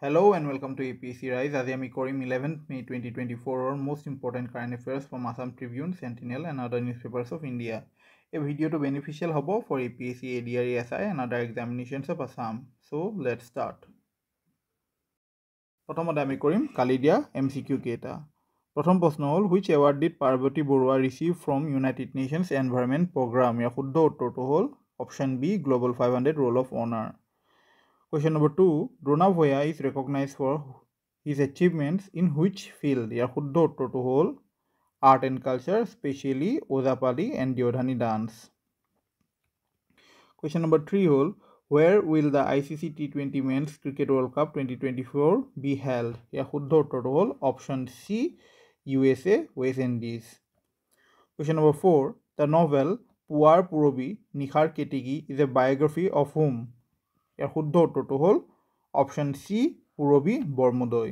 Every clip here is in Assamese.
Hello and welcome to APSC Rise. As I am recording 11th May 2024 or most important current affairs from Assam Tribune, Sentinel and other newspapers of India. A video to beneficial hobo for APSC, ADR, SI and other examinations of Assam. So let's start. Prothomode ami korim kali dia MCQ কেটা প্ৰথম প্ৰশ্ন হল which award did Parvati Borua receive from United Nations Environment Program? ইয়াৰ শুদ্ধ উত্তৰটো হল option B Global 500 Roll of Honor. Question number 2. Drona Bhoya is recognized for his achievements in which field? ইয়াৰ শুদ্ধ উত্তৰটো হল art and culture, especially Ojapali and Diodhani dance. Question number 3 hol where will the ICC T20 Men's Cricket World Cup 2024 be held? ইয়াৰ শুদ্ধ উত্তৰটো হল option C USA West Indies. Question number 4. The novel Puar Purobi Nihar Ketigi is a biography of whom? ইয়াৰ শুদ্ধ উত্তৰটো হল অপশ্যন সি পুৰবী বৰমুদৈ।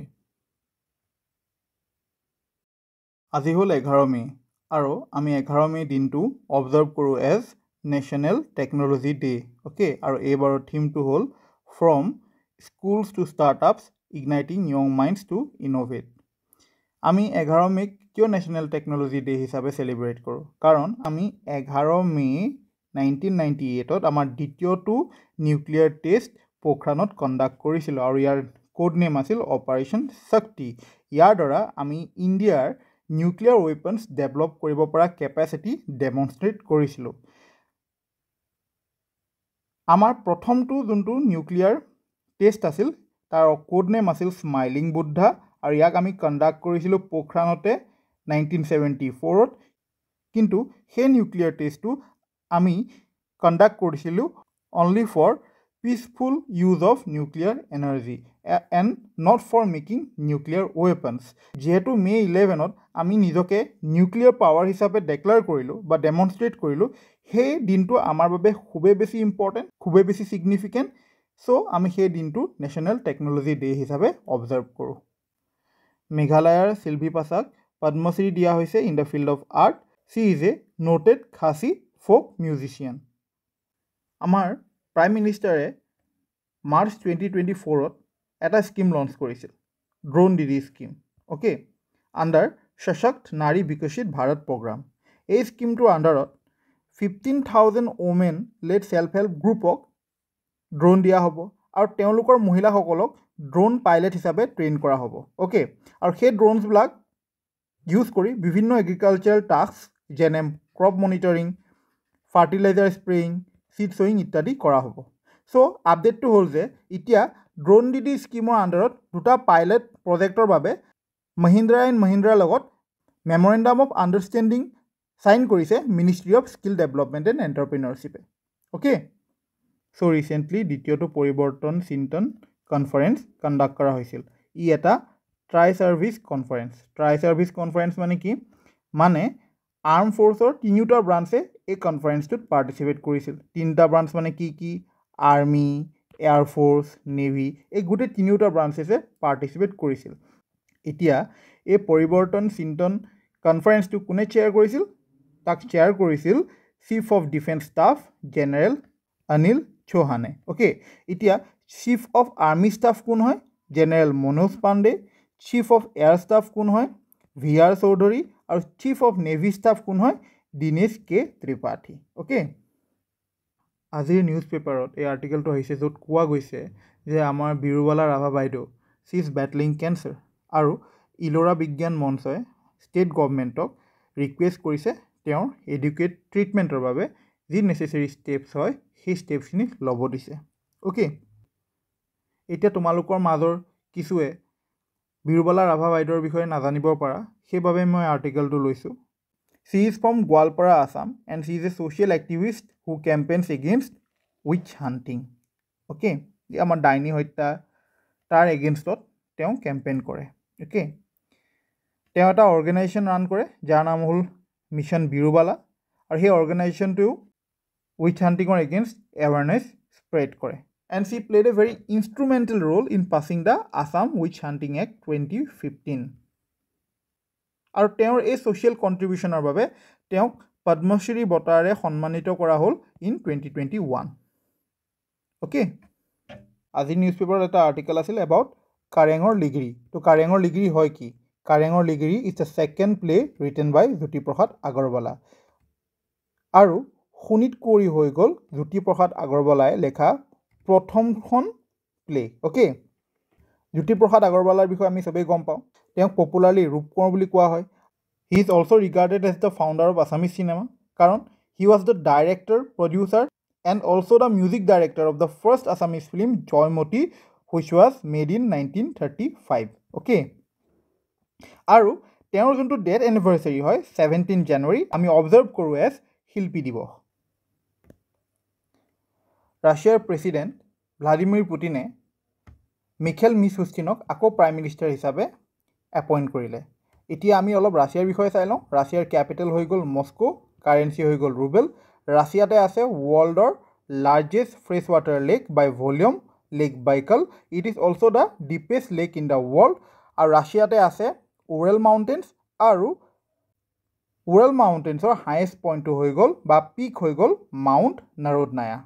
আজি হল 11 মে আৰু আমি 11 মে দিনটো অবজাৰ্ভ কৰোঁ as national technology day. Okay, আৰু এইবাৰৰ থিমটো হ'ল from schools to startups igniting young minds to innovate. আমি 11 মেক কিয় নেশ্যনেল টেকনলজি ডে হিচাপে চেলিব্ৰেট কৰোঁ? কাৰণ আমি 11 মে 1998ত আমাৰ দ্বিতীয়টো নিউক্লিয়াৰ টেষ্ট পোখৰাণত কণ্ডাক্ট কৰিছিলোঁ আৰু ইয়াৰ কোড নেম আছিল অপাৰেশ্যন শক্তি। ইয়াৰ দ্বাৰা আমি ইণ্ডিয়াৰ নিউক্লিয়াৰ ৱেপনছ ডেভেলপ কৰিব পৰা কেপাচিটি ডেমনষ্ট্ৰেট কৰিছিলোঁ। আমাৰ প্ৰথমটো যোনটো নিউক্লিয়াৰ টেষ্ট আছিল তাৰ কোড নেম আছিল স্মাইলিং বুদ্ধা আৰু ইয়াক আমি কণ্ডাক্ট কৰিছিলোঁ পোখৰাণতে 1974ত। কিন্তু সেই নিউক্লিয়াৰ টেষ্টটো আমি কণ্ডাক্ট কৰিছিলোঁ only for peaceful use of nuclear energy and not for making nuclear weapons. যিহেতু মে 11ত আমি নিজকে নিউক্লিয়াৰ পাৱাৰ হিচাপে ডেক্লেয়াৰ কৰিলোঁ বা ডেমনষ্ট্ৰেট কৰিলোঁ, সেই দিনটো আমাৰ বাবে খুবেই বেছি ইম্পৰ্টেণ্ট, খুবেই বেছি ছিগনিফিকেণ্ট। চ' আমি সেই দিনটো নেশ্যনেল টেকনলজি ডে হিচাপে অবজাৰ্ভ কৰোঁ। মেঘালয়ৰ শিল্পী পাছাক পদ্মশ্ৰী দিয়া হৈছে in the field of art. She is a noted Khasi folk musician. আমাৰ প্ৰাইম মিনিষ্টাৰে মাৰ্চ 2024ত এটা স্কিম লঞ্চ কৰিছিল, drone Didi scheme. Okay, under Sashakt Nari Viksit Bharat programme. এই স্কিমটোৰ আণ্ডাৰত 15,000 ওমেন লেড ছেল্ফ হেল্প গ্ৰুপক ড্ৰোন দিয়া হ'ব আৰু তেওঁলোকৰ মহিলাসকলক ড্ৰোন পাইলট হিচাপে ট্ৰেইন কৰা হ'ব। অ'কে, আৰু সেই ড্ৰোনছবিলাক ইউজ কৰি বিভিন্ন এগ্ৰিকালচাৰেল টাস্ক যেনে crop monitoring, fertiliser spraying, seed sowing ইত্যাদি কৰা হ'ব। চ' আপডেটটো হ'ল যে এতিয়া ড্ৰোন দিদি স্কিমৰ আণ্ডাৰত দুটা পাইলট প্ৰজেক্টৰ বাবে মহিন্দ্ৰা এণ্ড মহিন্দ্ৰাৰ লগত মেমৰেণ্ডাম অফ আণ্ডাৰষ্টেণ্ডিং চাইন কৰিছে ministry of skill development and এণ্টাৰপ্ৰিনৰশ্বিপে। অ'কে, চ' ৰিচেণ্টলি দ্বিতীয়টো পৰিৱৰ্তন চিন্তন কনফাৰেঞ্চ কণ্ডাক্ট কৰা হৈছিল। ই এটা tri service conference. Tri service conference মানে কি? মানে আৰ্ম ফ'ৰ্চৰ তিনিওটা ব্ৰাঞ্চে এই কনফাৰেঞ্চটোত পাৰ্টিচিপেট কৰিছিল। তিনিটা ব্ৰাঞ্চ মানে কি কি? আৰ্মি, এয়াৰফ'ৰ্চ, নেভি, এই গোটেই তিনিওটা ব্ৰাঞ্চেছে পাৰ্টিচিপেট কৰিছিল। এতিয়া এই পৰিৱৰ্তন চিন্তন কনফাৰেঞ্চটো কোনে চেয়াৰ কৰিছিল? তাক চেয়াৰ কৰিছিল chief of defence staff general Anil চৌহানে। অ'কে, এতিয়া চিফ অফ আৰ্মি ষ্টাফ কোন হয়? General Manoj Pande. Chief of air staff কোন হয়? V R Chaudhari. আৰু চিফ অফ নেভি ষ্টাফ কোন হয়? দীনেশ কে ত্ৰিপাঠী। অ'কে, আজিৰ নিউজ পেপাৰত এই আৰ্টিকেলটো আহিছে য'ত কোৱা গৈছে যে আমাৰ বিৰুবালা ৰাভা বাইদেউ চি ইজ বেটলিং কেঞ্চাৰ আৰু ইলোৰা বিজ্ঞান মঞ্চই ষ্টেট গভৰ্ণমেণ্টক ৰিকুৱেষ্ট কৰিছে তেওঁৰ এডুকেট ট্ৰিটমেণ্টৰ বাবে যি নেচেচেৰী ষ্টেপছ হয় সেই ষ্টেপছখিনি ল'ব দিছে। অ'কে, এতিয়া তোমালোকৰ মাজৰ কিছুৱে বিৰুবালা ৰাভা বাইদেউৰ বিষয়ে নাজানিব পাৰা, সেইবাবে মই আৰ্টিকেলটো লৈছোঁ। She is from Gwalpara, Assam, and she is a social activist who campaigns against witch hunting. Okay, আমাৰ ডাইনী হত্যা তাৰ এগেইনষ্টত তেওঁ কেম্পেইন কৰে। অ'কে, তেওঁ এটা অৰ্গেনাইজেশ্যন ৰান কৰে যাৰ নাম হ'ল মিছন বিৰুবালা আৰু সেই অৰ্গেনাইজেশ্যনটোৱেও উইচ হাণ্টিঙৰ এগেইনষ্ট এৱাৰনেছ স্প্ৰেড কৰে। And she played a very instrumental role in passing the Assam Witch Hunting Act 2015. আৰু তেওঁৰ এই ছ'চিয়েল কণ্ট্ৰিবিউশ্যনৰ বাবে তেওঁক পদ্মশ্ৰী বঁটাৰে সন্মানিত কৰা হ'ল ইন 2021। অ'কে, আজি নিউজ পেপাৰত এটা আৰ্টিকেল আছিল এবাউট কাৰেঙৰ লিগিৰি তো কাৰেঙৰ লিগিৰি হয় কি কাৰেঙৰ Ligiri is the second play written by Jyotiprasad Agarwala আৰু শোণিত কুঁৱৰী হৈ গ'ল জ্যোতিপ্ৰসাদ আগৰৱালাই লেখা প্ৰথমখন প্লে অ'কে জ্যোতিপ্ৰসাদ আগৰৱালাৰ বিষয়ে আমি চবেই গম পাওঁ তেওঁক পপুলাৰলি ৰূপকোঁৱৰ বুলি কোৱা হয় he is also' regarded as the founder of Assamese cinema কাৰণ he was the director producer and also' the music director of the first Assamese film Joymoti which was made in 1935 okay আৰু তেওঁৰ যোনটো ডেট এনিভাৰ্চাৰী হয় 17 জানুৱাৰী আমি অবজাৰ্ভ কৰোঁ এজ শিল্পী দিৱস ৰাছিয়াৰ প্ৰেছিডেণ্ট ভ্লাডিমিৰ পুটিনে মিখেল মিছহুষ্টিনক আকৌ প্ৰাইম মিনিষ্টাৰ হিচাপে এপইণ্ট কৰিলে এতিয়া আমি অলপ ৰাছিয়াৰ বিষয়ে চাই লওঁ ৰাছিয়াৰ কেপিটেল হৈ গ'ল মস্কো কাৰেঞ্চি হৈ গ'ল ৰুবেল ৰাছিয়াতে আছে ৱৰ্ল্ডৰ largest fresh water lake by volume Lake Baikal it is also' the deepest lake in the world আৰু ৰাছিয়াতে আছে উৰেল মাউণ্টেইনছ আৰু উৰেল মাউণ্টেইনছৰ হায়েষ্ট পইণ্টটো হৈ গ'ল বা পিক হৈ গ'ল মাউণ্ট নাৰোডনায়া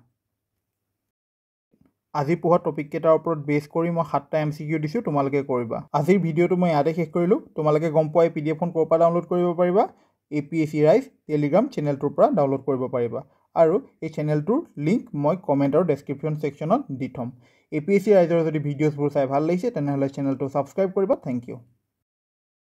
আজি পঢ়া টপিককেইটাৰ ওপৰত বেছ কৰি মই 7টা MCQ দিছোঁ তোমালোকে কৰিবা আজিৰ ভিডিঅ'টো মই ইয়াতে শেষ কৰিলোঁ তোমালোকে গম পোৱা এই PDF খন ক'ৰ পৰা ডাউনলোড কৰিব পাৰিবা APSC ৰাইজ টেলিগ্ৰাম চেনেলটোৰ পৰা ডাউনলোড কৰিব পাৰিবা আৰু এই চেনেলটোৰ লিংক মই কমেণ্ট আৰু ডেছক্ৰিপশ্যন ছেকশ্যনত দি থ'ম APSC ৰাইজৰ যদি ভিডিঅ'ছবোৰ চাই ভাল লাগিছে তেনেহ'লে চেনেলটো ছাবস্ক্ৰাইব কৰিবা থেংক ইউ